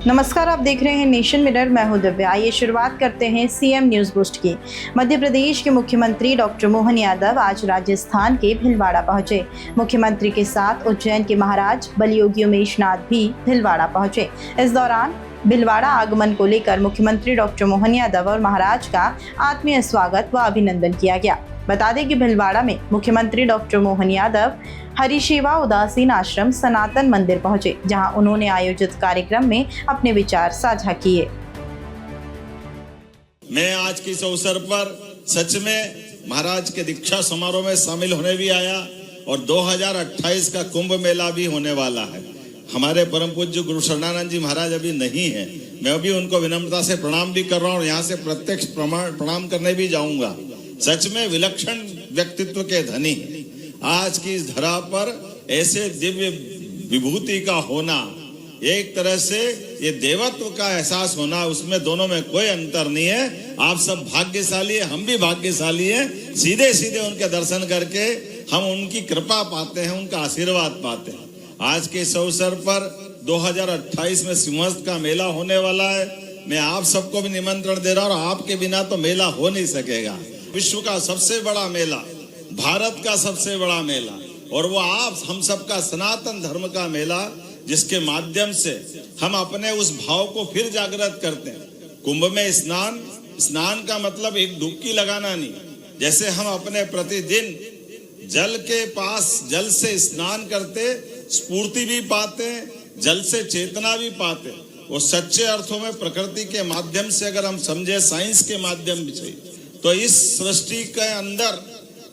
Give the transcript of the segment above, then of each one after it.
नमस्कार, आप देख रहे हैं नेशन मिरर। मैं हूं दिव्या। आइए शुरुआत करते हैं सीएम न्यूज बुस्ट की। मध्य प्रदेश के मुख्यमंत्री डॉक्टर मोहन यादव आज राजस्थान के भीलवाड़ा पहुंचे। मुख्यमंत्री के साथ उज्जैन के महाराज बलियोगी उमेशनाथ भी भीलवाड़ा पहुंचे। इस दौरान भीलवाड़ा आगमन को लेकर मुख्यमंत्री डॉक्टर मोहन यादव और महाराज का आत्मीय स्वागत व अभिनंदन किया गया। बता दें कि भीलवाड़ा में मुख्यमंत्री डॉक्टर मोहन यादव हरिसेवा उदासीन आश्रम सनातन मंदिर पहुंचे, जहां उन्होंने आयोजित कार्यक्रम में अपने विचार साझा किए। मैं आज के इस अवसर पर सच में महाराज के दीक्षा समारोह में शामिल होने भी आया और 2028 का कुंभ मेला भी होने वाला है। हमारे परम पूज्य गुरु शरणानंद जी महाराज अभी नहीं है, मैं अभी उनको विनम्रता से प्रणाम भी कर रहा हूँ और यहाँ से प्रत्यक्ष प्रणाम करने भी जाऊंगा। सच में विलक्षण व्यक्तित्व के धनी आज की इस धरा पर ऐसे दिव्य विभूति का होना, एक तरह से ये देवत्व का एहसास होना, उसमें दोनों में कोई अंतर नहीं है। आप सब भाग्यशाली है, हम भी भाग्यशाली है। सीधे सीधे उनके दर्शन करके हम उनकी कृपा पाते हैं, उनका आशीर्वाद पाते हैं। आज के इस अवसर पर 2028 में सिंहस्थ का मेला होने वाला है। मैं आप सबको भी निमंत्रण दे रहा हूँ और आपके बिना तो मेला हो नहीं सकेगा। विश्व का सबसे बड़ा मेला, भारत का सबसे बड़ा मेला, और वो आप हम सबका सनातन धर्म का मेला, जिसके माध्यम से हम अपने उस भाव को फिर जागृत करते हैं। कुंभ में स्नान का मतलब एक डुबकी लगाना नहीं। जैसे हम अपने प्रतिदिन जल के पास जल से स्नान करते, स्फूर्ति भी पाते, जल से चेतना भी पाते। वो सच्चे अर्थों में प्रकृति के माध्यम से अगर हम समझे, साइंस के माध्यम से, तो इस सृष्टि के अंदर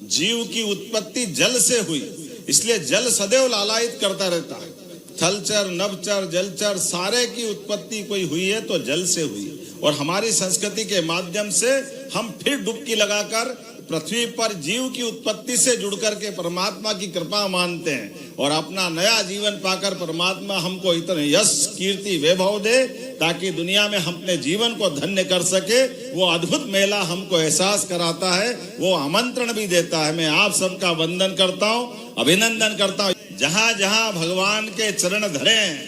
जीव की उत्पत्ति जल से हुई। इसलिए जल सदैव लालायित करता रहता है। थलचर, नभचर, जलचर सारे की उत्पत्ति कोई हुई है तो जल से हुई। और हमारी संस्कृति के माध्यम से हम फिर डुबकी लगाकर पृथ्वी पर जीव की उत्पत्ति से जुड़कर के परमात्मा की कृपा मानते हैं और अपना नया जीवन पाकर परमात्मा हमको इतने यश, कीर्ति, वैभव दे ताकि दुनिया में हम अपने जीवन को धन्य कर सके। वो अद्भुत मेला हमको एहसास कराता है, वो आमंत्रण भी देता है। मैं आप सबका वंदन करता हूँ, अभिनंदन करता हूँ। जहाँ जहाँ भगवान के चरण धरे हैं,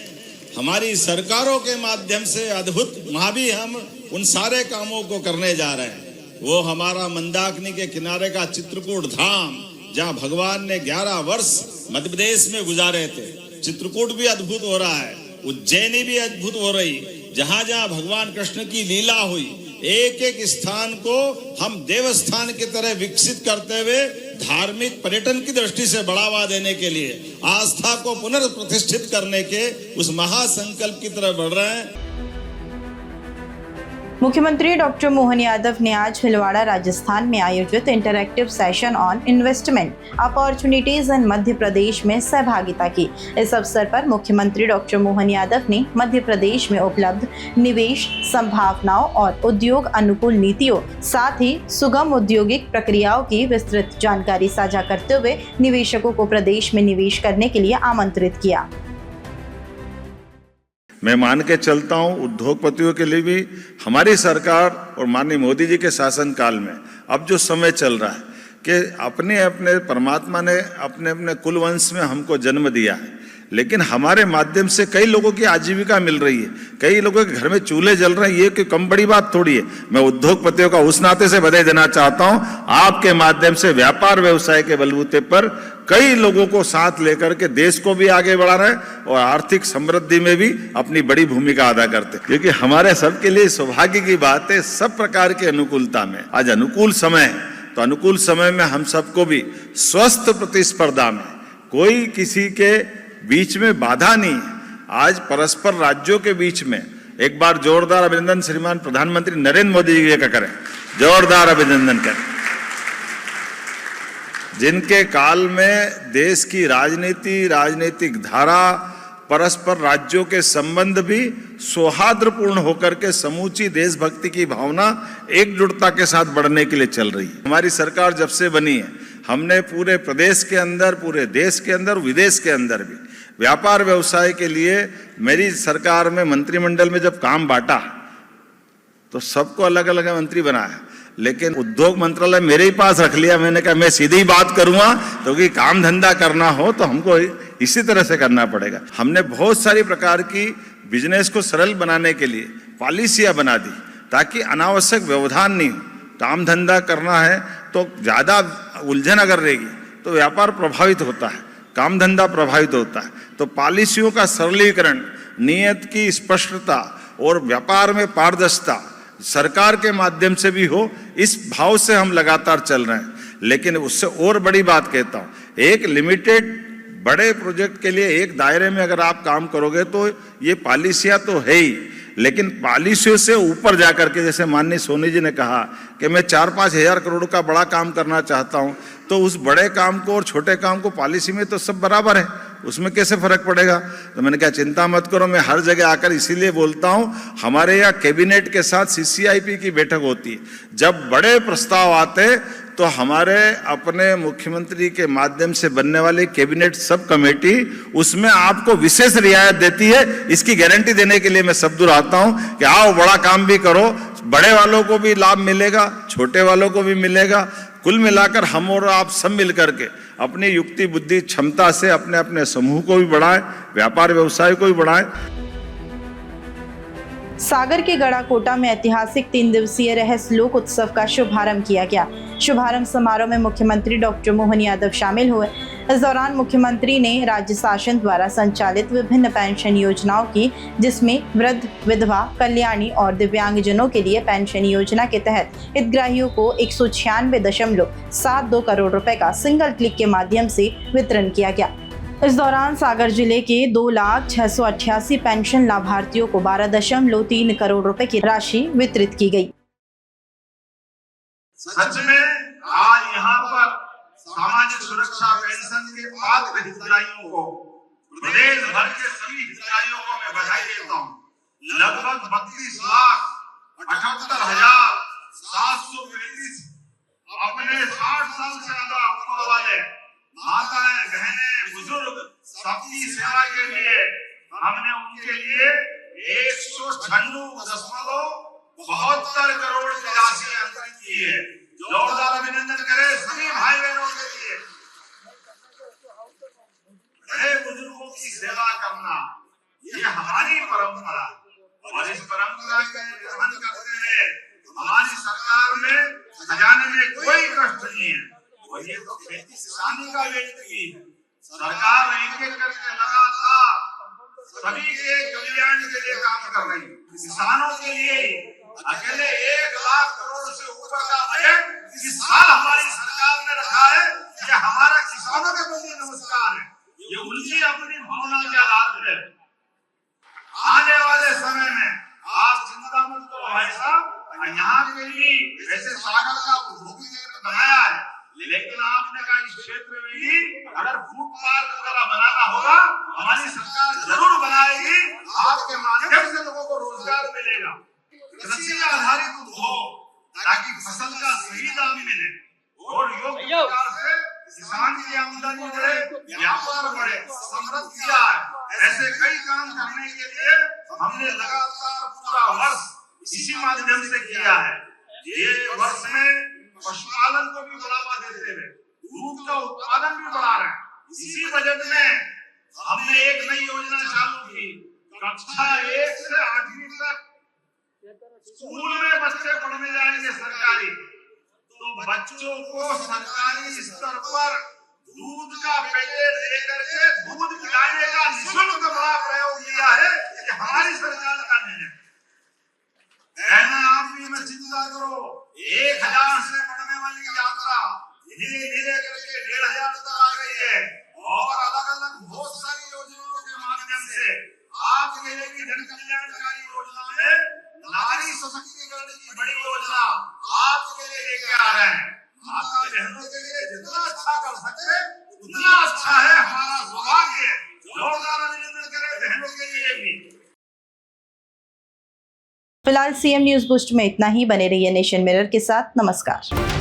हमारी सरकारों के माध्यम से अद्भुत, वहां भी हम उन सारे कामों को करने जा रहे हैं। वो हमारा मंदाकिनी के किनारे का चित्रकूट धाम, जहाँ भगवान ने 11 वर्ष मध्य प्रदेश में गुजारे थे, चित्रकूट भी अद्भुत हो रहा है, उज्जैनी भी अद्भुत हो रही। जहाँ जहाँ भगवान कृष्ण की लीला हुई, एक एक स्थान को हम देवस्थान की तरह विकसित करते हुए धार्मिक पर्यटन की दृष्टि से बढ़ावा देने के लिए, आस्था को पुनर्प्रतिष्ठित करने के उस महासंकल्प की तरफ बढ़ रहे हैं। मुख्यमंत्री डॉक्टर मोहन यादव ने आज भीलवाड़ा राजस्थान में आयोजित interactive session on investment opportunities in Madhya Pradesh में सहभागिता की। इस अवसर पर मुख्यमंत्री डॉक्टर मोहन यादव ने मध्य प्रदेश में उपलब्ध निवेश संभावनाओं और उद्योग अनुकूल नीतियों, साथ ही सुगम औद्योगिक प्रक्रियाओं की विस्तृत जानकारी साझा करते हुए निवेशकों को प्रदेश में निवेश करने के लिए आमंत्रित किया। मैं मान के चलता हूं, उद्योगपतियों के लिए भी हमारी सरकार और माननीय मोदी जी के शासनकाल में अब जो समय चल रहा है कि अपने अपने परमात्मा ने अपने अपने कुलवंश में हमको जन्म दिया है, लेकिन हमारे माध्यम से कई लोगों की आजीविका मिल रही है, कई लोगों के घर में चूल्हे जल रहे हैं। ये कोई कम बड़ी बात थोड़ी है। मैं उद्योगपतियों का उस नाते से बधाई देना चाहता हूं, आपके माध्यम से व्यापार व्यवसाय के बलबूते पर कई लोगों को साथ लेकर के देश को भी आगे बढ़ा रहे हैं और आर्थिक समृद्धि में भी अपनी बड़ी भूमिका अदा करते हैं। क्योंकि हमारे सबके लिए सौभाग्य की बात है, सब प्रकार की अनुकूलता में आज अनुकूल समय है, तो अनुकूल समय में हम सबको भी स्वस्थ प्रतिस्पर्धा में कोई किसी के बीच में बाधा नहीं है। आज परस्पर राज्यों के बीच में एक बार जोरदार अभिनंदन श्रीमान प्रधानमंत्री नरेंद्र मोदी जी का करें, जोरदार अभिनंदन करें, जिनके काल में देश की राजनीतिक धारा, परस्पर राज्यों के संबंध भी सौहार्दपूर्ण होकर के समूची देशभक्ति की भावना एकजुटता के साथ बढ़ने के लिए चल रही है। हमारी सरकार जब से बनी है, हमने पूरे प्रदेश के अंदर, पूरे देश के अंदर, विदेश के अंदर भी व्यापार व्यवसाय के लिए मेरी सरकार में मंत्रिमंडल में जब काम बांटा तो सबको अलग अलग मंत्री बनाया, लेकिन उद्योग मंत्रालय मेरे ही पास रख लिया। मैंने कहा मैं सीधी बात करूंगा, क्योंकि काम धंधा करना हो तो हमको इसी तरह से करना पड़ेगा। हमने बहुत सारी प्रकार की बिजनेस को सरल बनाने के लिए पॉलिसियां बना दी ताकि अनावश्यक व्यवधान नहीं हो। काम धंधा करना है तो ज़्यादा उलझन अगर रहेगी तो व्यापार प्रभावित होता है, काम धंधा प्रभावित होता है। तो पॉलिसियों का सरलीकरण, नियत की स्पष्टता और व्यापार में पारदर्शिता सरकार के माध्यम से भी हो, इस भाव से हम लगातार चल रहे हैं। लेकिन उससे और बड़ी बात कहता हूँ, एक लिमिटेड बड़े प्रोजेक्ट के लिए एक दायरे में अगर आप काम करोगे तो ये पॉलिसियाँ तो है ही, लेकिन पॉलिसियों से ऊपर जाकर के, जैसे माननीय सोनी जी ने कहा कि मैं 4-5 हज़ार करोड़ का बड़ा काम करना चाहता हूं, तो उस बड़े काम को और छोटे काम को पॉलिसी में तो सब बराबर है, उसमें कैसे फर्क पड़ेगा। तो मैंने कहा चिंता मत करो, मैं हर जगह आकर इसीलिए बोलता हूं, हमारे यहाँ कैबिनेट के साथ CCIP की बैठक होती है। जब बड़े प्रस्ताव आते तो हमारे अपने मुख्यमंत्री के माध्यम से बनने वाली कैबिनेट सब कमेटी उसमें आपको विशेष रियायत देती है। इसकी गारंटी देने के लिए मैं सब दूर आता हूं कि आओ बड़ा काम भी करो, बड़े वालों को भी लाभ मिलेगा, छोटे वालों को भी मिलेगा। कुल मिलाकर हम और आप सब मिलकर के अपनी युक्ति बुद्धि क्षमता से अपने अपने समूह को भी बढ़ाएं, व्यापार व्यवसाय को भी बढ़ाएं। सागर के गड़ाकोटा में ऐतिहासिक 3 दिवसीय रहस्य लोक उत्सव का शुभारंभ किया गया। शुभारंभ समारोह में मुख्यमंत्री डॉक्टर मोहन यादव शामिल हुए। इस दौरान मुख्यमंत्री ने राज्य शासन द्वारा संचालित विभिन्न पेंशन योजनाओं की, जिसमें वृद्ध, विधवा, कल्याणी और दिव्यांगजनों के लिए पेंशन योजना के तहत हितग्राहियों को 196.72 करोड़ रुपए का सिंगल क्लिक के माध्यम से वितरण किया गया। इस दौरान सागर जिले के 2,06,88 पेंशन लाभार्थियों को 12.3 करोड़ रुपए की राशि वितरित की गई। सच में आज यहाँ पर सामाजिक सुरक्षा पेंशन के पात्र हितग्राहियों को, प्रदेश भर के सभी हितग्राहियों को मैं बधाई देता हूँ। लगभग 32,78,735 अपने 60 साल से ज्यादा उम्र वाले माताएं, बहनें, बुजुर्ग सबकी सेवा के लिए हमने उनके लिए 196.72 करोड़ की राशि अंतरित की है। जोरदार अभिनंदन करें सभी भाई बहनों के लिए। बड़े बुजुर्गों की सेवा करना ये हमारी परंपरा है और इस परंपरा के निर्वहन करते हुए हमारी सरकार में खजाने में कोई कष्ट नहीं है। और ये तो खेती किसानी का व्यक्ति है। सरकार एक एक करके लगातार सभी के कल्याण के लिए काम कर रही है। किसानों के लिए अकेले 1 लाख करोड़ से ऊपर का बजट इस साल हमारी सरकार ने रखा है। ये हमारा किसानों के प्रति नमस्कार है। ये उनकी अपनी भावना के आधार पर है। आने वाले समय में आप चिंता मत करो भाई साहब, यहाँ के लिए वैसे सागर का उद्योग बनाया है, लेकिन आपने कहा इस क्षेत्र में भी अगर फूड पार्क वगैरह बनाना होगा, हमारी सरकार जरूर बनाएगी। आपके माध्यम से लोगों को रोजगार मिलेगा। कृषि आधारित उद्योग ताकि फसल का सही दाम मिले और योग्य प्रकार से किसान की आमदनी बढ़े, व्यापार बढ़े, समृद्ध किया है। ऐसे कई काम करने के लिए हमने लगातार पूरा वर्ष इसी माध्यम से किया है। ये वर्ष में पशुपालन को भी बढ़ावा देते हुए दूध का उत्पादन भी बढ़ा रहे हैं। इसी बजट में हमने एक नई योजना चालू की। कक्षा 1 से 8वीं तक स्कूल में बच्चे पढ़ने जाएंगे सरकारी, तो बच्चों को सरकारी स्तर पर दूध का पैकेट देकर के दूध पिलाने का निःशुल्क बड़ा प्रयोग किया है। ये हमारी सरकार का निर्णय है। आप भी में चिंता करो, 1,000 से बढ़ने वाली यात्रा धीरे धीरे करके 1,500 तक आ गई है और अलग अलग बहुत सारी योजनाओं के माध्यम से आपके लिए भी जन कल्याणकारी योजना में नारी सशक्तिकरण की बड़ी योजना आपके लिए लेके आ रहे हैं। माता बहनों के लिए जितना अच्छा कर सकते उतना अच्छा है, हमारा सौभाग्य है। जोरदार अभिनंदन करें बहनों के लिए भी। फिलहाल CM न्यूज बूस्ट में इतना ही। बने रहिए नेशन मिरर के साथ। नमस्कार।